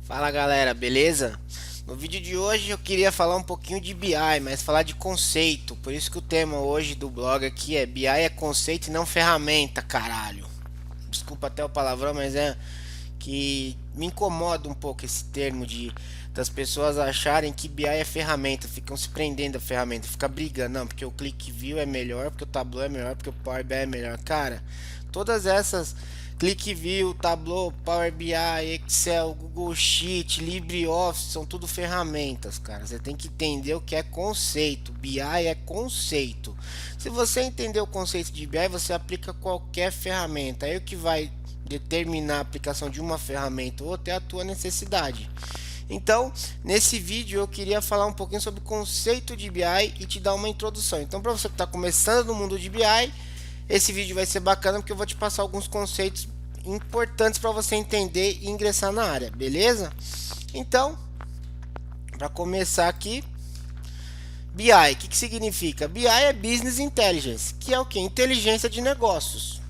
Fala galera, beleza? No vídeo de hoje eu queria falar um pouquinho de BI, mas falar de conceito. Por isso que o tema hoje do blog aqui é BI é conceito e não ferramenta, caralho. Desculpa até o palavrão, mas é que me incomoda um pouco esse termo de das pessoas acharem que BI é ferramenta, ficam se prendendo a ferramenta, fica brigando, não, porque o ClickView é melhor, porque o Tableau é melhor, porque o Power BI é melhor. Cara, todas essas ClickView, Tableau, Power BI, Excel, Google Sheet, LibreOffice são tudo ferramentas, cara. Você tem que entender o que é conceito. BI é conceito. Se você entender o conceito de BI, você aplica qualquer ferramenta. Aí o que vai determinar a aplicação de uma ferramenta ou outra é a tua necessidade. Então, nesse vídeo eu queria falar um pouquinho sobre o conceito de BI e te dar uma introdução. Então, para você que está começando no mundo de BI, esse vídeo vai ser bacana porque eu vou te passar alguns conceitos importantes para você entender e ingressar na área, beleza? Então, para começar aqui, BI, o que significa? BI é Business Intelligence, que é o que? Inteligência de negócios.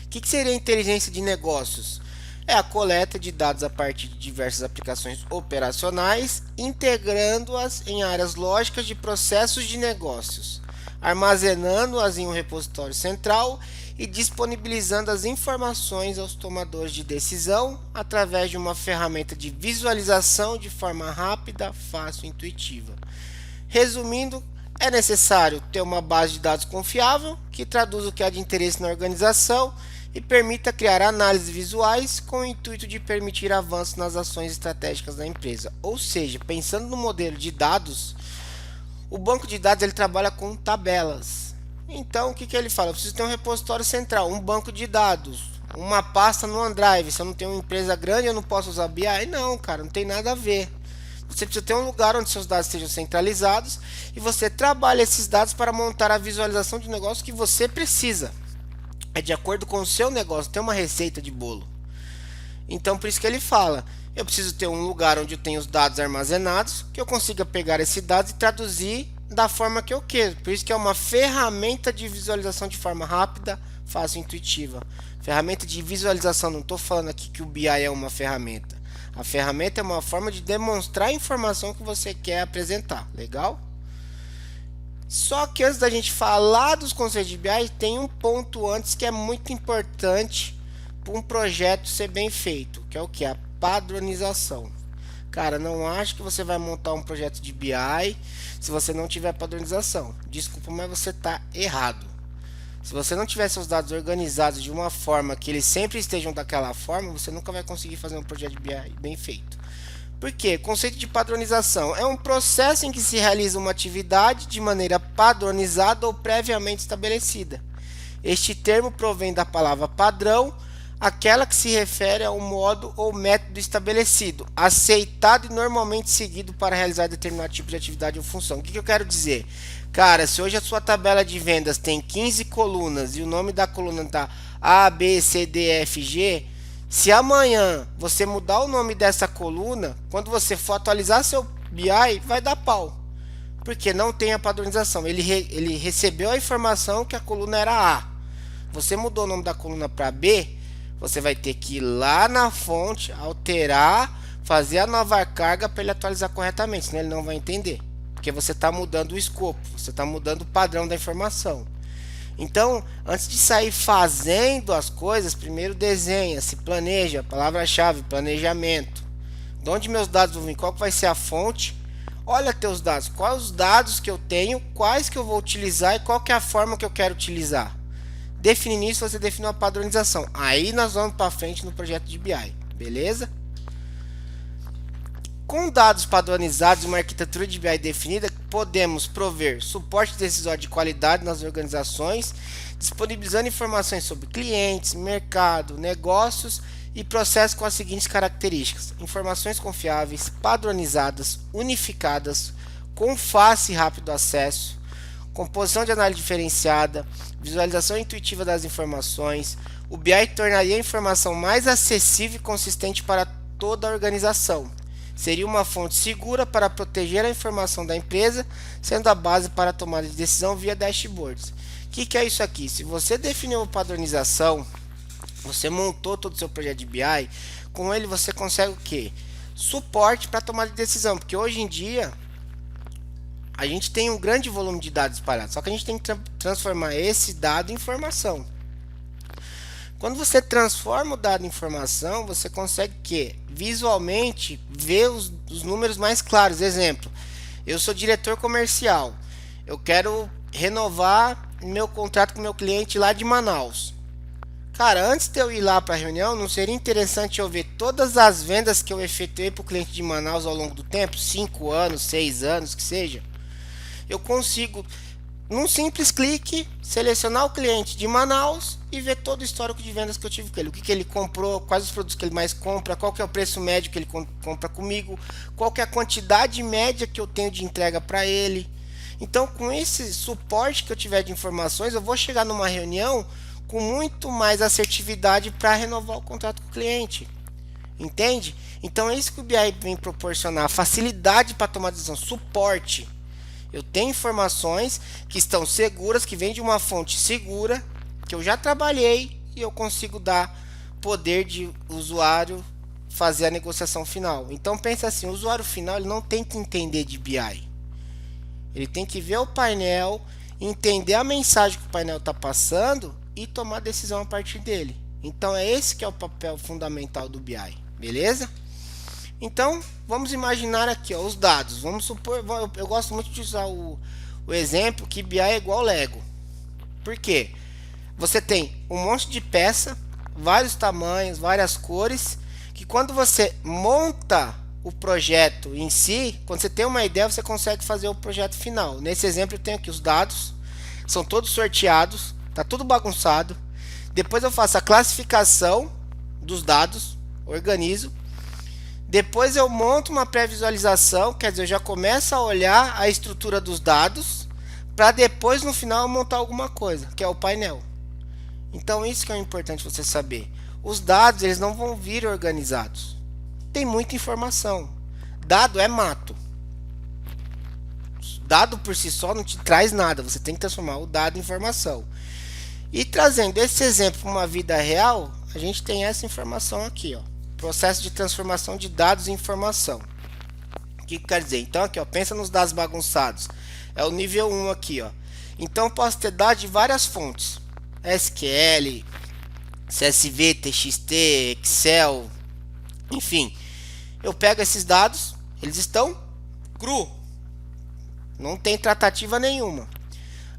O que seria inteligência de negócios? É a coleta de dados a partir de diversas aplicações operacionais, integrando-as em áreas lógicas de processos de negócios, armazenando-as em um repositório central e disponibilizando as informações aos tomadores de decisão através de uma ferramenta de visualização de forma rápida, fácil e intuitiva. Resumindo, é necessário ter uma base de dados confiável que traduz o que há de interesse na organização e permita criar análises visuais com o intuito de permitir avanços nas ações estratégicas da empresa. Ou seja, pensando no modelo de dados, o banco de dados ele trabalha com tabelas. Então, o que ele fala? Eu preciso ter um repositório central, um banco de dados, uma pasta no OneDrive. Se eu não tenho uma empresa grande, eu não posso usar BI? Não, cara, não tem nada a ver. Você precisa ter um lugar onde seus dados estejam centralizados e você trabalha esses dados para montar a visualização de negócio que você precisa. É de acordo com o seu negócio, tem uma receita de bolo. Então, por isso que ele fala, eu preciso ter um lugar onde eu tenho os dados armazenados, que eu consiga pegar esses dados e traduzir da forma que eu quero. Por isso que é uma ferramenta de visualização de forma rápida, fácil e intuitiva. Ferramenta de visualização, não estou falando aqui que o BI é uma ferramenta. A ferramenta é uma forma de demonstrar a informação que você quer apresentar. Legal? Só que antes da gente falar dos conceitos de BI, tem um ponto antes que é muito importante para um projeto ser bem feito, que é o que? A padronização. Cara, não acho que você vai montar um projeto de BI se você não tiver padronização. Desculpa, mas você está errado. Se você não tiver seus dados organizados de uma forma que eles sempre estejam daquela forma, você nunca vai conseguir fazer um projeto de BI bem feito. Por quê? Conceito de padronização é um processo em que se realiza uma atividade de maneira padronizada ou previamente estabelecida. Este termo provém da palavra padrão, aquela que se refere a um modo ou método estabelecido, aceitado e normalmente seguido para realizar determinado tipo de atividade ou função. O que eu quero dizer? Cara, se hoje a sua tabela de vendas tem 15 colunas e o nome da coluna está A, B, C, D, F, G, se amanhã você mudar o nome dessa coluna, quando você for atualizar seu BI, vai dar pau. Porque não tem a padronização. Ele recebeu a informação que a coluna era A. Você mudou o nome da coluna para B, você vai ter que ir lá na fonte, alterar, fazer a nova carga para ele atualizar corretamente, senão ele não vai entender. Porque você está mudando o escopo, você está mudando o padrão da informação. Então, antes de sair fazendo as coisas, primeiro desenha, se planeja, palavra-chave, planejamento. De onde meus dados vão vir, qual que vai ser a fonte? Olha teus dados, quais os dados que eu tenho, quais que eu vou utilizar e qual que é a forma que eu quero utilizar. Definindo isso, você define uma padronização. Aí nós vamos para frente no projeto de BI, beleza? Com dados padronizados e uma arquitetura de BI definida, podemos prover suporte decisório de qualidade nas organizações, disponibilizando informações sobre clientes, mercado, negócios e processos com as seguintes características: informações confiáveis, padronizadas, unificadas, com fácil e rápido acesso, composição de análise diferenciada, visualização intuitiva das informações. O BI tornaria a informação mais acessível e consistente para toda a organização. Seria uma fonte segura para proteger a informação da empresa, sendo a base para a tomada de decisão via dashboards. O que é isso aqui? Se você definiu uma padronização, você montou todo o seu projeto de BI, Com ele você consegue o quê? Suporte para tomar de decisão, porque hoje em dia a gente tem um grande volume de dados espalhados, só que a gente tem que transformar esse dado em informação. Quando você transforma o dado em informação, você consegue que visualmente ver os números mais claros. Exemplo, eu sou diretor comercial, eu quero renovar meu contrato com meu cliente lá de Manaus. Cara, antes de eu ir lá para a reunião, não seria interessante eu ver todas as vendas que eu efetuei para o cliente de Manaus ao longo do tempo, 5 anos, 6 anos, que seja? Eu consigo, num simples clique, selecionar o cliente de Manaus e ver todo o histórico de vendas que eu tive com ele. O que ele comprou, quais os produtos que ele mais compra, qual que é o preço médio que ele compra comigo, qual que é a quantidade média que eu tenho de entrega para ele. Então, com esse suporte que eu tiver de informações, eu vou chegar numa reunião com muito mais assertividade para renovar o contrato com o cliente. Entende? Então é isso que o BI vem proporcionar, facilidade para tomar decisão, suporte. Eu tenho informações que estão seguras, que vêm de uma fonte segura, que eu já trabalhei e eu consigo dar poder de usuário fazer a negociação final. Então pensa assim, o usuário final ele não tem que entender de BI. Ele tem que ver o painel, entender a mensagem que o painel está passando e tomar decisão a partir dele. Então é esse que é o papel fundamental do BI, beleza? Então vamos imaginar aqui, ó, os dados. Vamos supor, eu gosto muito de usar o exemplo que BI é igual Lego. Por quê? Você tem um monte de peça, vários tamanhos, várias cores, que quando você monta o projeto em si, quando você tem uma ideia, você consegue fazer o projeto final. Nesse exemplo eu tenho aqui os dados, são todos sorteados, tá tudo bagunçado. Depois eu faço a classificação dos dados, organizo. Depois eu monto uma pré-visualização, quer dizer, eu já começo a olhar a estrutura dos dados, para depois no final eu montar alguma coisa, que é o painel. Então isso que é importante você saber. Os dados eles não vão vir organizados. Tem muita informação. Dado é mato. Dado por si só não te traz nada. Você tem que transformar o dado em informação. E trazendo esse exemplo para uma vida real, a gente tem essa informação aqui, ó. Processo de transformação de dados em informação. O que quer dizer? Então aqui, ó, pensa nos dados bagunçados. É o nível 1 aqui, ó. Então eu posso ter dados de várias fontes. SQL, CSV, TXT, Excel, enfim. Eu pego esses dados, eles estão cru. Não tem tratativa nenhuma.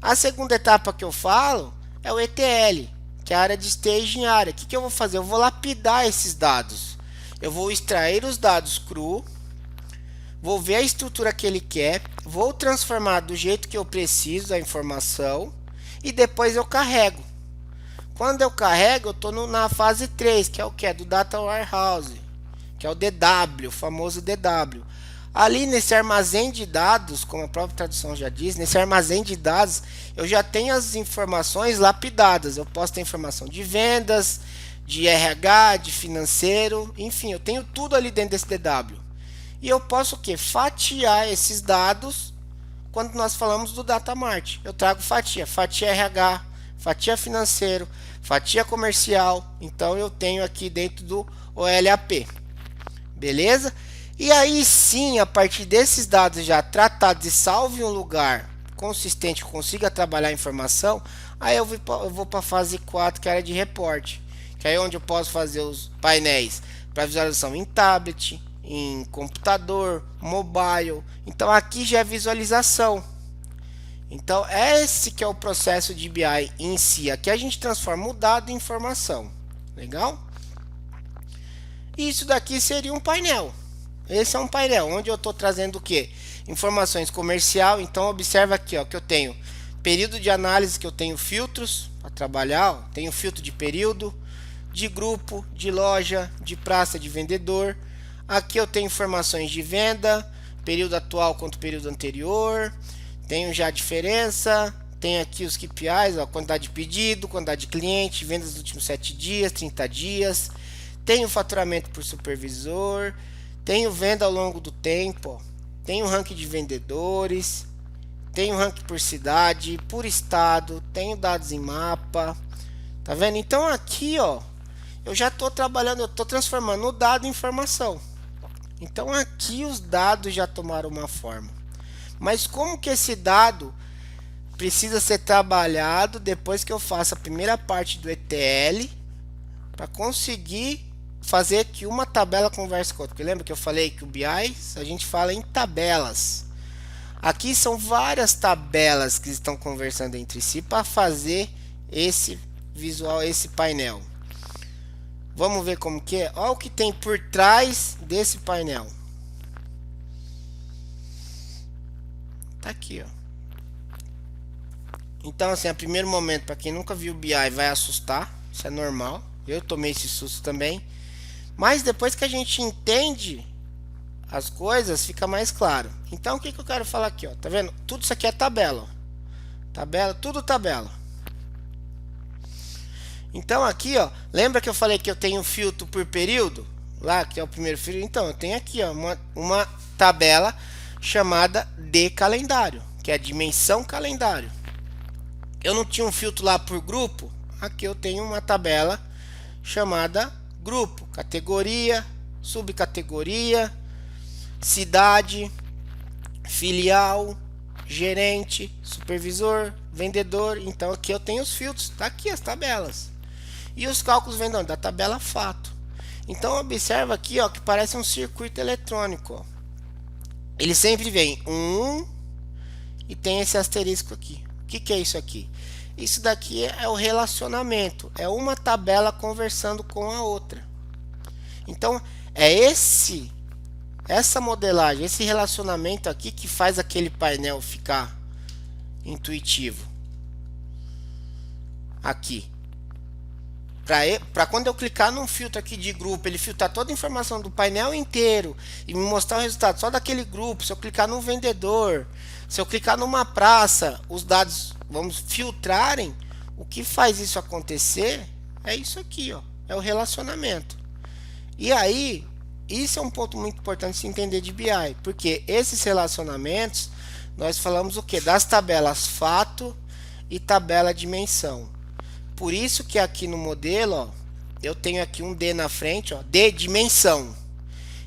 A segunda etapa que eu falo é o ETL, que é a área de staging area. O que eu vou fazer? Eu vou lapidar esses dados. Eu vou extrair os dados cru, vou ver a estrutura que ele quer, vou transformar do jeito que eu preciso a informação e depois eu carrego. Quando eu carrego, eu estou na fase 3, que é o que? É do Data Warehouse, que é o DW, o famoso DW. Ali nesse armazém de dados, como a própria tradução já diz, nesse armazém de dados, eu já tenho as informações lapidadas. Eu posso ter informação de vendas, de RH, de financeiro, enfim, eu tenho tudo ali dentro desse DW. E eu posso o quê? Fatiar esses dados quando nós falamos do Data Mart. Eu trago fatia, fatia RH, fatia financeiro, fatia comercial. Então eu tenho aqui dentro do OLAP. Beleza? E aí sim, a partir desses dados já tratados e salvo em um lugar consistente, que consiga trabalhar a informação, aí eu vou para a fase 4, que é a área de reporte, que é onde eu posso fazer os painéis para visualização em tablet, em computador, mobile. Então aqui já é visualização. Então esse que é o processo de BI em si. Aqui a gente transforma o dado em informação. Legal? Isso daqui seria um painel. Esse é um painel onde eu estou trazendo o que? Informações comercial. Então observa aqui, ó, que eu tenho período de análise, que eu tenho filtros para trabalhar. Ó, tenho filtro de período, de grupo, de loja, de praça, de vendedor. Aqui eu tenho informações de venda, período atual contra o período anterior. Tenho já a diferença. Tem aqui os KPIs, ó, quantidade de pedido, quantidade de cliente, vendas dos últimos 7 dias, 30 dias. Tenho faturamento por supervisor. Tenho venda ao longo do tempo. Ó. Tenho ranking de vendedores. Tenho ranking por cidade, por estado. Tenho dados em mapa. Tá vendo? Então aqui, ó, eu já estou trabalhando, eu estou transformando o dado em informação. Então aqui os dados já tomaram uma forma. Mas como que esse dado precisa ser trabalhado depois que eu faço a primeira parte do ETL para conseguir fazer que uma tabela converse com outra? Porque lembra que eu falei que o BI a gente fala em tabelas. Aqui são várias tabelas que estão conversando entre si para fazer esse visual, esse painel. Vamos ver como que é. Olha o que tem por trás desse painel. Tá aqui, ó. Então, assim, a primeiro momento, para quem nunca viu o BI, vai assustar. Isso é normal. Eu tomei esse susto também. Mas depois que a gente entende as coisas, fica mais claro. Então, o que eu quero falar aqui, ó? Tá vendo? Tudo isso aqui é tabela, ó. Tabela, tudo tabela. Então aqui, ó, lembra que eu falei que eu tenho filtro por período? Lá, que é o primeiro filtro. Então, eu tenho aqui, ó, uma tabela chamada de calendário, que é a dimensão calendário. Eu não tinha um filtro lá por grupo. Aqui eu tenho uma tabela chamada grupo, categoria, subcategoria, cidade, filial, gerente, supervisor, vendedor. Então aqui eu tenho os filtros, tá aqui as tabelas. E os cálculos vêm da tabela fato. Então observa aqui, ó, que parece um circuito eletrônico, ó. Ele sempre vem e tem esse asterisco aqui. O que é isso aqui? Isso daqui é o relacionamento, é uma tabela conversando com a outra. Então é essa modelagem, esse relacionamento aqui que faz aquele painel ficar intuitivo. Aqui. Para quando eu clicar num filtro aqui de grupo, ele filtrar toda a informação do painel inteiro e me mostrar o resultado só daquele grupo. Se eu clicar num vendedor, se eu clicar numa praça, os dados vamos filtrarem. O que faz isso acontecer é isso aqui, ó, é o relacionamento. E aí, isso é um ponto muito importante se entender de BI, porque esses relacionamentos, nós falamos o que? Das tabelas fato e tabela dimensão. Por isso que aqui no modelo, ó, eu tenho aqui um D na frente, ó, D dimensão.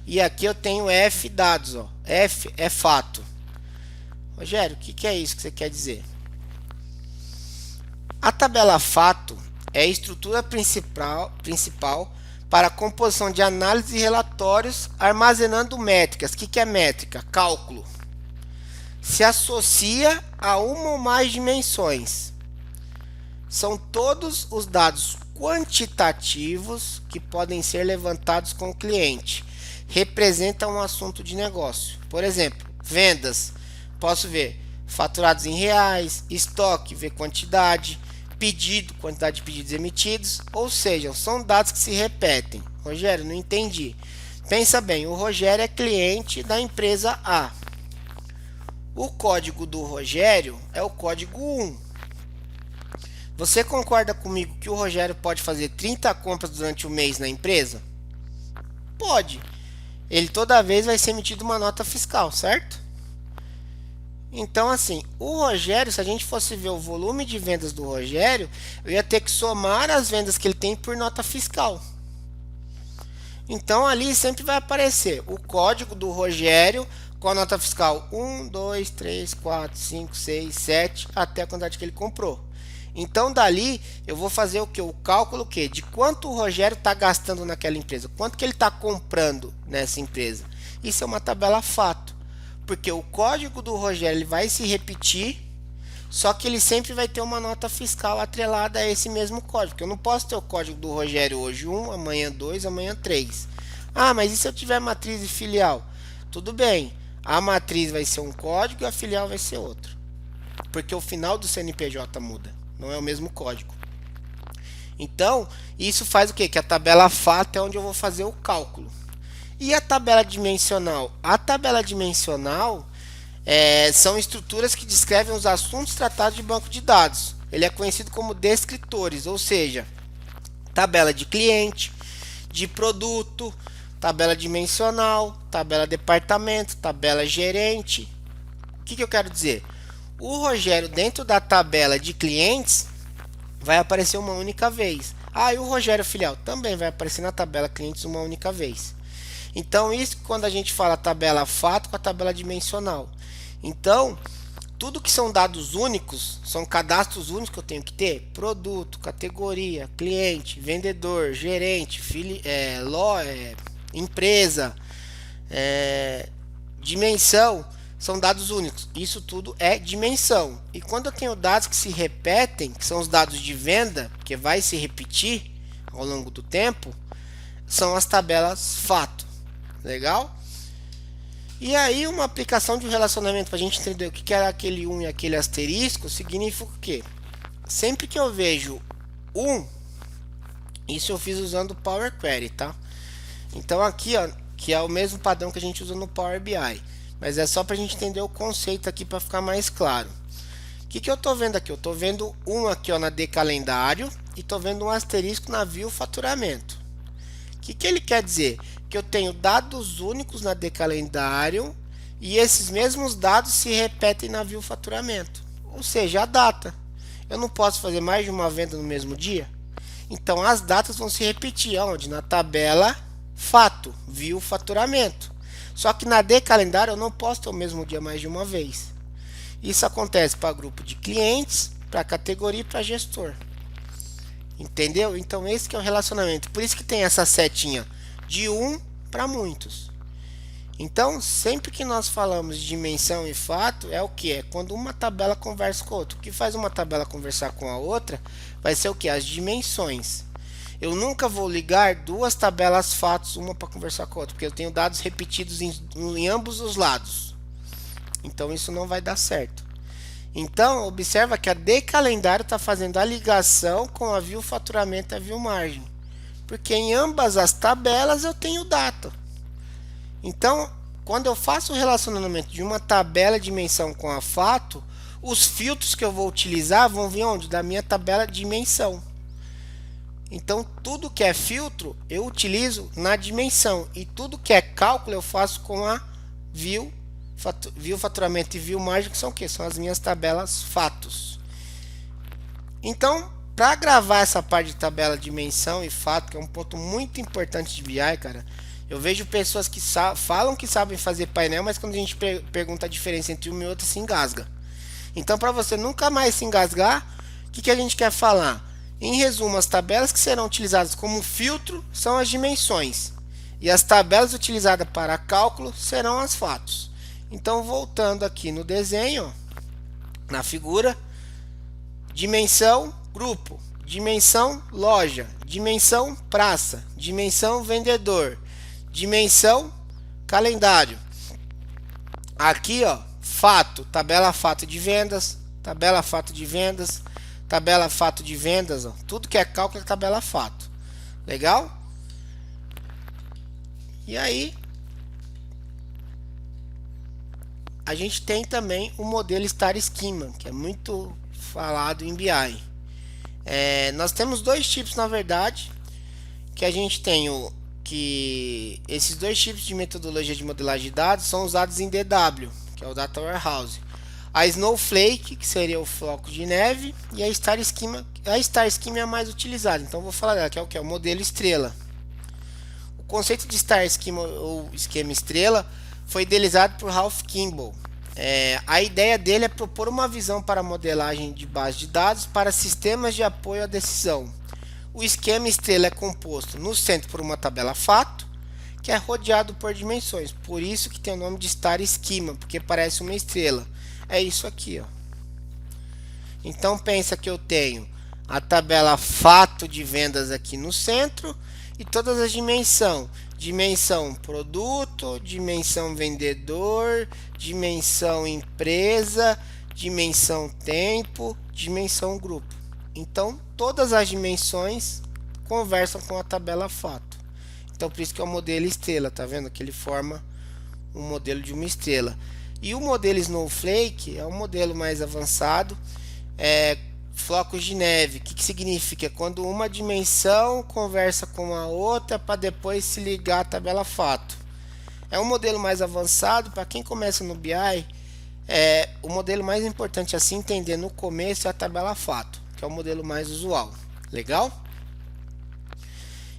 E aqui eu tenho F dados, ó. F é fato. Rogério, o que é isso que você quer dizer? A tabela fato é a estrutura principal para a composição de análise e relatórios armazenando métricas. O que é métrica? Cálculo. Se associa a uma ou mais dimensões. São todos os dados quantitativos que podem ser levantados com o cliente. Representam um assunto de negócio. Por exemplo, vendas. Posso ver faturados em reais, estoque, ver quantidade, pedido, quantidade de pedidos emitidos. Ou seja, são dados que se repetem. Rogério, não entendi. Pensa bem, o Rogério é cliente da empresa A. O código do Rogério é o código 1. Você concorda comigo que o Rogério pode fazer 30 compras durante o mês na empresa? Pode. Ele toda vez vai ser emitido uma nota fiscal, certo? Então assim, o Rogério, se a gente fosse ver o volume de vendas do Rogério, eu ia ter que somar as vendas que ele tem por nota fiscal. Então ali sempre vai aparecer o código do Rogério com a nota fiscal 1, 2, 3, 4, 5, 6, 7, até a quantidade que ele comprou. Então dali eu vou fazer o que? O cálculo o quê? De quanto o Rogério está gastando naquela empresa, quanto que ele está comprando nessa empresa. Isso é uma tabela fato, porque o código do Rogério ele vai se repetir, só que ele sempre vai ter uma nota fiscal atrelada a esse mesmo código. Porque eu não posso ter o código do Rogério hoje 1, amanhã 2, amanhã 3. Ah, mas e se eu tiver matriz e filial? Tudo bem, a matriz vai ser um código e a filial vai ser outro, porque o final do CNPJ muda. Não é o mesmo código. Então, isso faz o quê? Que a tabela fato é onde eu vou fazer o cálculo. E a tabela dimensional? A tabela dimensional são estruturas que descrevem os assuntos tratados de banco de dados. Ele é conhecido como descritores, ou seja, tabela de cliente, de produto, tabela dimensional, tabela departamento, tabela gerente. O que eu quero dizer? O Rogério, dentro da tabela de clientes, vai aparecer uma única vez. Ah, e o Rogério Filial também vai aparecer na tabela clientes uma única vez. Então, isso quando a gente fala tabela fato com a tabela dimensional. Então, tudo que são dados únicos, são cadastros únicos que eu tenho que ter: produto, categoria, cliente, vendedor, gerente, empresa, dimensão, são dados únicos. Isso tudo é dimensão. E quando eu tenho dados que se repetem, que são os dados de venda, que vai se repetir ao longo do tempo, são as tabelas fato. Legal? E aí uma aplicação de um relacionamento para a gente entender o que era aquele 1 e aquele asterisco significa o quê? Sempre que eu vejo 1, isso eu fiz usando o Power Query, tá? Então aqui, ó, que é o mesmo padrão que a gente usa no Power BI, mas é só para a gente entender o conceito aqui para ficar mais claro. O que eu estou vendo aqui? Eu estou vendo um aqui, ó, na D calendário, e estou vendo um asterisco na view faturamento. O que ele quer dizer? Que eu tenho dados únicos na D calendário e esses mesmos dados se repetem na view faturamento, ou seja, a data. Eu não posso fazer mais de uma venda no mesmo dia, então as datas vão se repetir onde? Na tabela fato, view faturamento. Só que na D calendário eu não posso ter o mesmo dia mais de uma vez. Isso acontece para grupo de clientes, para categoria e para gestor. Entendeu? Então esse que é o relacionamento. Por isso que tem essa setinha de 1 para muitos. Então, sempre que nós falamos de dimensão e fato, é o que? É quando uma tabela conversa com a outra. O que faz uma tabela conversar com a outra vai ser o que? As dimensões. Eu nunca vou ligar duas tabelas fatos, uma para conversar com a outra, porque eu tenho dados repetidos em ambos os lados. Então, isso não vai dar certo. Então, observa que a D calendário está fazendo a ligação com a view faturamento e a view margem. Porque em ambas as tabelas eu tenho data. Então, quando eu faço o relacionamento de uma tabela de dimensão com a fato, os filtros que eu vou utilizar vão vir onde? Da minha tabela de dimensão. Então, tudo que é filtro eu utilizo na dimensão. E tudo que é cálculo eu faço com a view faturamento e view margem, que são o quê? São as minhas tabelas fatos. Então, para gravar essa parte de tabela, dimensão e fato, que é um ponto muito importante de BI, cara, eu vejo pessoas que falam que sabem fazer painel, mas quando a gente pergunta a diferença entre uma e outra, se engasga. Então, para você nunca mais se engasgar, o que a gente quer falar? Em resumo, as tabelas que serão utilizadas como filtro são as dimensões, e as tabelas utilizadas para cálculo serão as fatos. Então, voltando aqui no desenho, na figura, dimensão grupo, dimensão loja, dimensão praça, dimensão vendedor, dimensão calendário. Aqui, ó, fato, tabela fato de vendas, tabela fato de vendas, tabela fato de vendas, ó, tudo que é cálculo é tabela fato. Legal? E aí a gente tem também o modelo Star Schema, que é muito falado em BI. Nós temos dois tipos, na verdade, que a gente tem esses dois tipos de metodologia de modelagem de dados são usados em DW, que é o Data Warehouse. A Snowflake, que seria o floco de neve, e a Star Schema. A Star Schema é a mais utilizada, então vou falar dela, que é o que? O modelo estrela. O conceito de Star Schema ou esquema estrela foi idealizado por Ralph Kimball. A ideia dele é propor uma visão para a modelagem de base de dados para sistemas de apoio à decisão. O esquema estrela é composto no centro por uma tabela fato, que é rodeado por dimensões. Por isso que tem o nome de Star Schema, porque parece uma estrela. É isso aqui, ó. Então pensa que eu tenho a tabela fato de vendas aqui no centro e todas as dimensões. Dimensão produto, dimensão vendedor, dimensão empresa, dimensão tempo, dimensão grupo. Então, todas as dimensões conversam com a tabela fato. Então, por isso que é o modelo estrela, tá vendo? Que ele forma um modelo de uma estrela. E o modelo Snowflake é um modelo mais avançado, flocos de neve. O que significa? Quando uma dimensão conversa com a outra para depois se ligar à tabela fato. É um modelo mais avançado para quem começa no BI. O modelo mais importante a se entender no começo é a tabela fato, que é o modelo mais usual. Legal?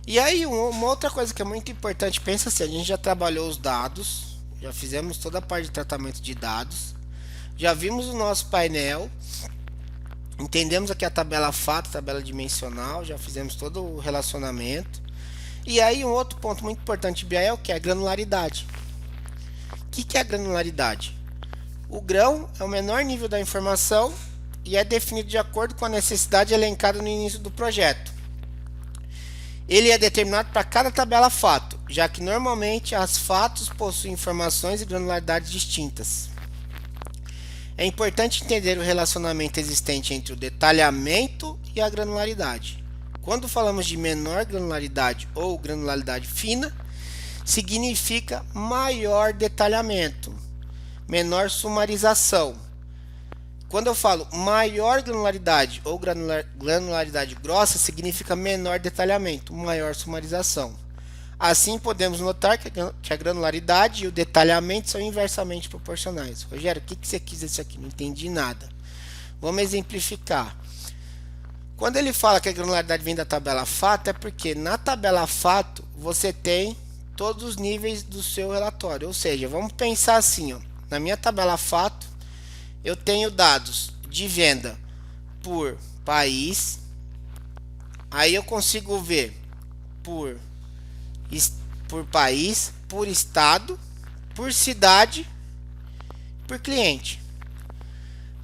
E aí, uma outra coisa que é muito importante, pensa assim, a gente já trabalhou os dados, já fizemos toda a parte de tratamento de dados, já vimos o nosso painel, entendemos aqui a tabela fato, tabela dimensional, já fizemos todo o relacionamento. E aí, um outro ponto muito importante de BI é o que? A granularidade. O que é a granularidade? O grão é o menor nível da informação e é definido de acordo com a necessidade elencada no início do projeto. Ele é determinado para cada tabela fato, já que normalmente as fatos possuem informações e granularidades distintas. É importante entender o relacionamento existente entre o detalhamento e a granularidade. Quando falamos de menor granularidade ou granularidade fina, significa maior detalhamento, menor sumarização. Quando eu falo maior granularidade ou granularidade grossa, significa menor detalhamento, maior sumarização. Assim, podemos notar que a granularidade e o detalhamento são inversamente proporcionais. Rogério, o que você quis dizer aqui? Não entendi nada. Vamos exemplificar. Quando ele fala que a granularidade vem da tabela fato, é porque na tabela fato você tem todos os níveis do seu relatório. Ou seja, vamos pensar assim, ó, na minha tabela fato, eu tenho dados de venda por país, aí eu consigo ver por país, por estado, por cidade, por cliente.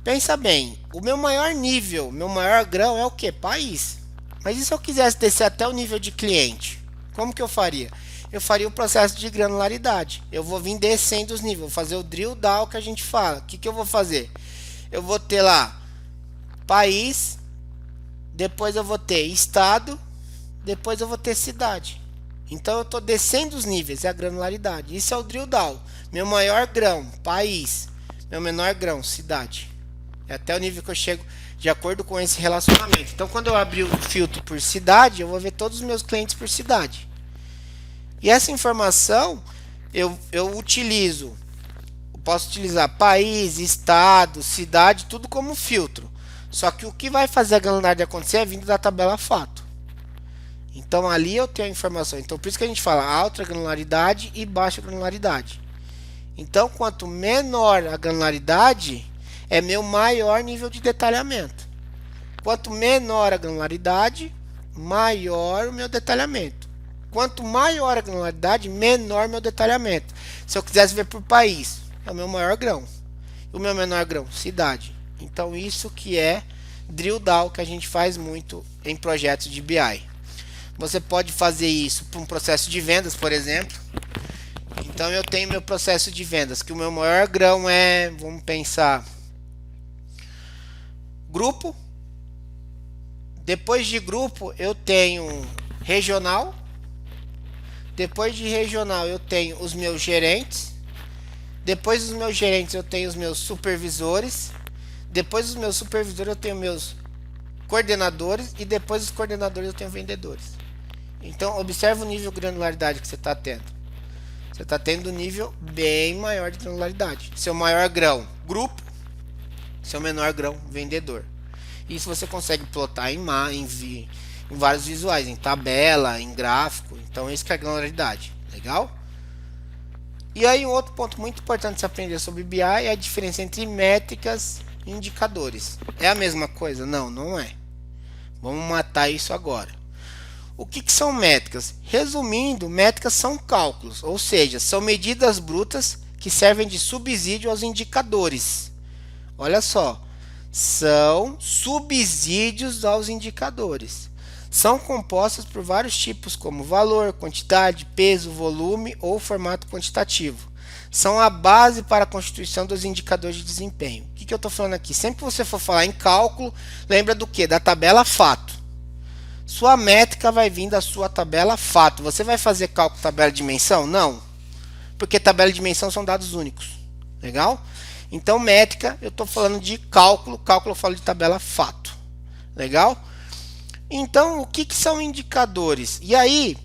Pensa bem, o meu maior nível, meu maior grão é o que? País. Mas e se eu quisesse descer até o nível de cliente? Como que eu faria? Eu faria o processo de granularidade. Eu vou vir descendo os níveis, vou fazer o drill down que a gente fala. O que eu vou fazer? Eu vou ter lá país, depois eu vou ter estado, depois eu vou ter cidade. Então eu estou descendo os níveis, é a granularidade. Isso é o drill down. Meu maior grão, país. Meu menor grão, cidade. É até o nível que eu chego de acordo com esse relacionamento. Então quando eu abrir o filtro por cidade, eu vou ver todos os meus clientes por cidade. E essa informação eu utilizo, posso utilizar país, estado, cidade, tudo como filtro. Só que o que vai fazer a granularidade acontecer é vindo da tabela fato. Então ali eu tenho a informação. Então por isso que a gente fala alta granularidade e baixa granularidade. Então quanto menor a granularidade, é meu maior nível de detalhamento. Quanto menor a granularidade, maior o meu detalhamento. Quanto maior a granularidade, menor meu detalhamento. Se eu quisesse ver por país, é o meu maior grão. O meu menor grão, cidade. Então isso que é drill down, que a gente faz muito em projetos de BI. Você pode fazer isso para um processo de vendas, por exemplo. Então eu tenho meu processo de vendas, que o meu maior grão é, vamos pensar, grupo. Depois de grupo eu tenho regional. Depois de regional eu tenho os meus gerentes. Depois dos meus gerentes eu tenho os meus supervisores. Depois dos meus supervisores eu tenho meus coordenadores. E depois dos coordenadores eu tenho vendedores. Então observe o nível de granularidade que você está tendo. Você está tendo um nível bem maior de granularidade. Seu maior grão, grupo. Seu menor grão, vendedor. Isso você consegue plotar em vários visuais, em tabela, em gráfico. Então isso que é a granularidade. Legal? E aí um outro ponto muito importante de se aprender sobre BI é a diferença entre métricas e indicadores. É a mesma coisa? Não, não é. Vamos matar isso agora. O que são métricas? Resumindo, métricas são cálculos, ou seja, são medidas brutas que servem de subsídio aos indicadores. Olha só, são subsídios aos indicadores. São compostas por vários tipos como valor, quantidade, peso, volume ou formato quantitativo. São a base para a constituição dos indicadores de desempenho. O que eu estou falando aqui? Sempre que você for falar em cálculo, lembra do que? Da tabela fato. Sua métrica vai vir da sua tabela fato. Você vai fazer cálculo tabela de dimensão? Não. Porque tabela de dimensão são dados únicos. Legal? Então métrica, eu estou falando de cálculo. Cálculo eu falo de tabela fato. Legal? Então o que são indicadores? E aí,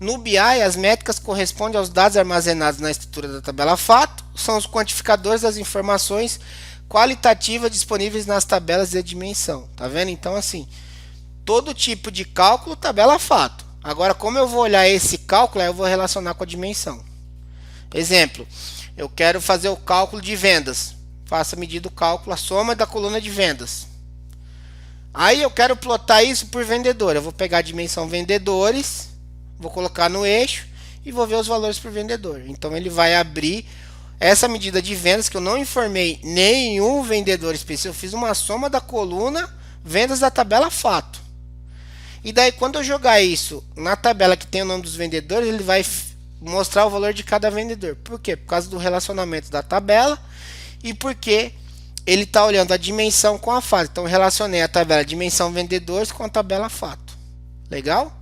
no BI, as métricas correspondem aos dados armazenados na estrutura da tabela fato. São os quantificadores das informações qualitativas disponíveis nas tabelas de dimensão. Tá vendo? Então assim, todo tipo de cálculo, tabela fato. Agora, como eu vou olhar esse cálculo, aí eu vou relacionar com a dimensão. Exemplo, eu quero fazer o cálculo de vendas. Faça a medida do cálculo, a soma da coluna de vendas. Aí eu quero plotar isso por vendedor. Eu vou pegar a dimensão vendedores, vou colocar no eixo e vou ver os valores por vendedor. Então ele vai abrir essa medida de vendas que eu não informei nenhum vendedor específico. Eu fiz uma soma da coluna vendas da tabela fato. E daí quando eu jogar isso na tabela que tem o nome dos vendedores, ele vai mostrar o valor de cada vendedor. Por quê? Por causa do relacionamento da tabela e porque ele está olhando a dimensão com a fato. Então eu relacionei a tabela dimensão vendedores com a tabela fato. Legal?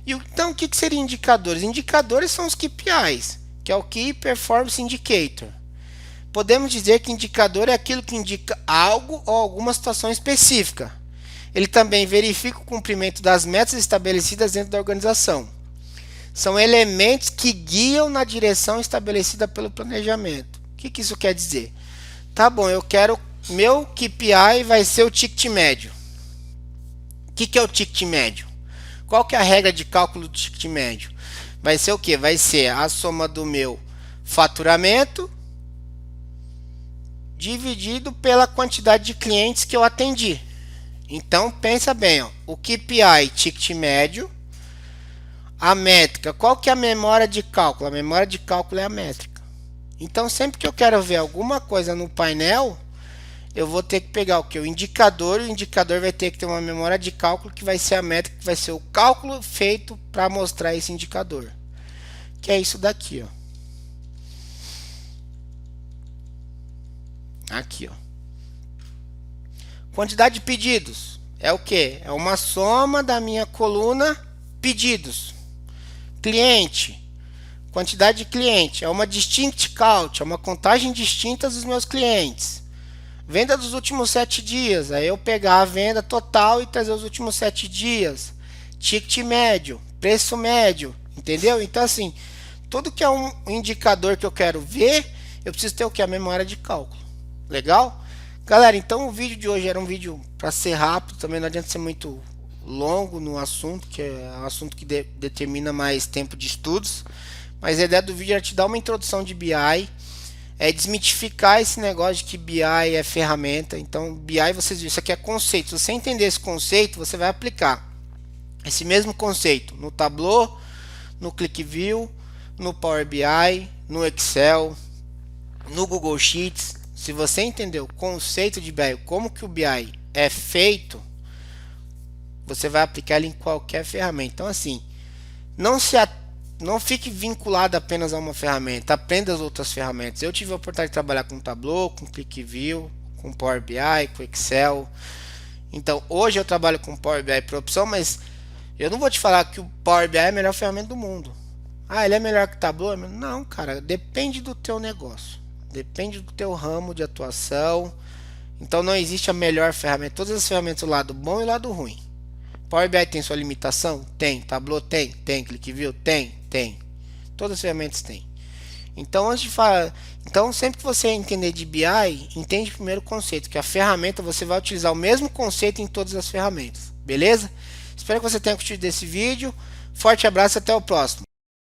E então o que seriam indicadores? Indicadores são os KPIs, que é o Key Performance Indicator. Podemos dizer que indicador é aquilo que indica algo ou alguma situação específica. Ele também verifica o cumprimento das metas estabelecidas dentro da organização. São elementos que guiam na direção estabelecida pelo planejamento. O que isso quer dizer? Tá bom, eu quero, meu KPI vai ser o ticket médio. O que é o ticket médio? Qual que é a regra de cálculo do ticket médio? Vai ser o que? Vai ser a soma do meu faturamento dividido pela quantidade de clientes que eu atendi. Então pensa bem, ó, o KPI, ticket médio, a métrica, qual que é a memória de cálculo? A memória de cálculo é a métrica. Então sempre que eu quero ver alguma coisa no painel, eu vou ter que pegar o que? O indicador, e o indicador vai ter que ter uma memória de cálculo que vai ser a métrica, que vai ser o cálculo feito para mostrar esse indicador. Que é isso daqui, ó. Aqui, ó. Quantidade de pedidos é o que? É uma soma da minha coluna pedidos. Cliente, quantidade de cliente, é uma distinct count, é uma contagem distinta dos meus clientes. Venda dos últimos 7 dias, aí eu pegar a venda total e trazer os últimos 7 dias. Ticket médio, preço médio, entendeu? Então assim, tudo que é um indicador que eu quero ver, eu preciso ter o que? A memória de cálculo. Legal? Galera, então o vídeo de hoje era um vídeo para ser rápido, também não adianta ser muito longo no assunto, que é um assunto que determina mais tempo de estudos. Mas a ideia do vídeo era te dar uma introdução de BI, desmitificar esse negócio de que BI é ferramenta. Então BI, vocês viram, isso aqui é conceito. Se você entender esse conceito, você vai aplicar esse mesmo conceito no Tableau, no ClickView, no Power BI, no Excel, no Google Sheets. Se você entender o conceito de BI, como que o BI é feito, você vai aplicar ele em qualquer ferramenta. Então assim, não fique vinculado apenas a uma ferramenta, aprenda as outras ferramentas. Eu tive a oportunidade de trabalhar com Tableau, com ClickView, com Power BI, com Excel. Então hoje eu trabalho com Power BI por opção, mas eu não vou te falar que o Power BI é a melhor ferramenta do mundo. Ah, ele é melhor que o Tableau? Não, cara, depende do teu negócio. Depende do teu ramo de atuação. Então não existe a melhor ferramenta. Todas as ferramentas, o lado bom e o lado ruim. Power BI tem sua limitação? Tem. Tableau tem. Tem. ClickView? Tem. Todas as ferramentas têm. Então antes de falar, então sempre que você entender de BI, entende primeiro o conceito, que a ferramenta você vai utilizar o mesmo conceito em todas as ferramentas. Beleza? Espero que você tenha curtido desse vídeo. Forte abraço e até o próximo.